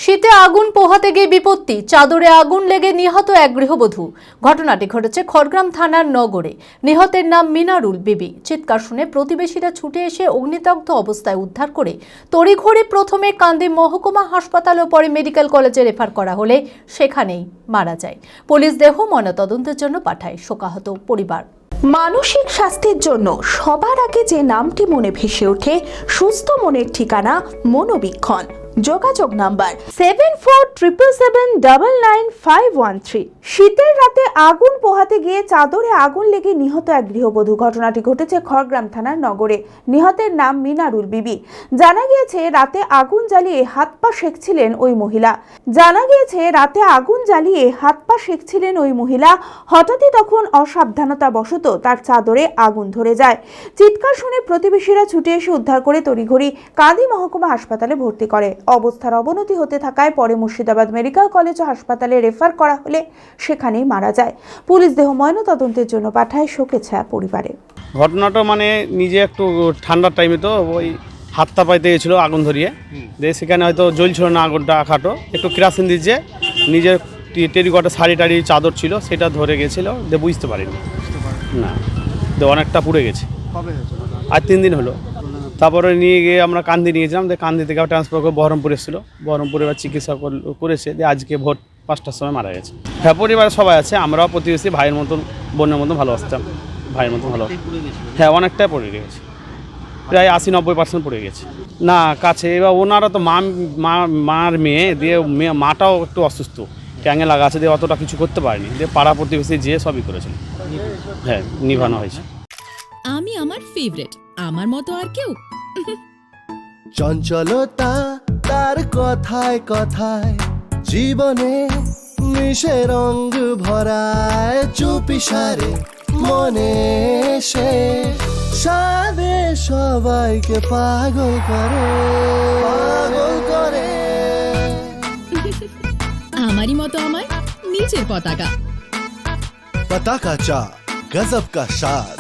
শীতে আগুন পোহাতে গিয়ে বিপত্তি, চাদরে আগুন লেগে নিহত এক গৃহবধূ। ঘটনাটি ঘটেছে খড়গ্রাম থানার নগরে। নিহতের নাম মিনারুল বিবি। চিৎকার শুনে প্রতিবেশীরা ছুটে এসে অগ্নিদগ্ধ অবস্থায় উদ্ধার করে তড়িঘড়ি প্রথমে কান্দি মহকুমা হাসপাতাল ও পরে মেডিকেল কলেজে রেফার করা হলে সেখানেই মারা যায়। পুলিশ দেহ ময়নাতদন্তের জন্য পাঠায় শোকাহত পরিবার। মানসিক স্বাস্থ্যের জন্য সবার আগে যে নামটি মনে ভেসে ওঠে, সুস্থ মনের ঠিকানা মনোবীক্ষণ। যোগাযোগ নাম্বার 7477799513। শীতের রাতে আগুন পোহাতে গিয়ে চাদরে আগুন লেগে নিহত এক গৃহবধূ। ঘটনাটি ঘটেছে খড়গ্রাম থানার নগরে। নিহতের নাম মিনারুল বিবি। জানা গিয়েছে রাতে আগুন জ্বালিয়ে হাত পা সেঁকছিলেন ওই মহিলা। হঠাৎই তখন অসাবধানতা বশত তার চাদরে আগুন ধরে যায়। চিৎকার শুনে প্রতিবেশীরা ছুটে এসে উদ্ধার করে তড়িঘড়ি কান্দি মহকুমা হাসপাতালে ভর্তি করে। অবস্থার অবনতি হতে থাকায় পরে মুর্শিদাবাদ মেডিকেল কলেজ ও হাসপাতালে রেফার করা হলে সেখানেই মারা যায়। পুলিশ দেহ ময়নাতদন্তের জন্য পাঠায় শোকে ছায়া পরিবারে। ঘটনাটা নিজে একটু ঠান্ডার টাইমে তো ওই হাতটা পাইতে গেছিলো আগুন ধরিয়ে দিয়ে, সেখানে হয়তো জ্বলছিল না আগুনটা, খাটো একটু কেরাসিন দিচ্ছে, নিজের টেরিকটা শাড়ি টাড়ি চাদর ছিল সেটা ধরে গেছিলো, দিয়ে বুঝতে পারিনি না, অনেকটা পুড়ে গেছে। আর 3 দিন হলো। তারপরে নিয়ে গিয়ে আমরা কান্দি নিয়ে গেছিলাম, কান্দি থেকে ট্রান্সফার করে বহরমপুর এসেছিলো, বহরমপুরে এবার চিকিৎসা করেছে, দিয়ে আজকে ভোর 5টার সময় মারা গেছে। হ্যাঁ, পরিবারের সবাই আছে, আমরাও প্রতিবেশী, ভাইয়ের মতন বোনের মতন ভালোবাসতাম, ভাইয়ের মতন ভালো। হ্যাঁ, অনেকটাই পড়ে গেছে, প্রায় 80-90% পড়ে গেছে। না কাছে, এবার ওনারা তো মার মেয়ে, দিয়ে মাটাও একটু অসুস্থ, ট্যাঙে লাগা আছে, দিয়ে অতটা কিছু করতে পারেনি, দিয়ে পাড়া প্রতিবেশী যে সবই করেছিল। হ্যাঁ, নিভানো হয়েছে। আমি আমার ফেভারিট, আমার মতো আর কেউ। চঞ্চলতা তার কথায় কথায় জীবনে মিশে রঙ ভরায়, চুপি সারে মনে সে সাদে সবাইকে পাগল করে। আমারই মতো আমার নিচের পতাকা। পতাকা চা, গজব কা স্বাদ।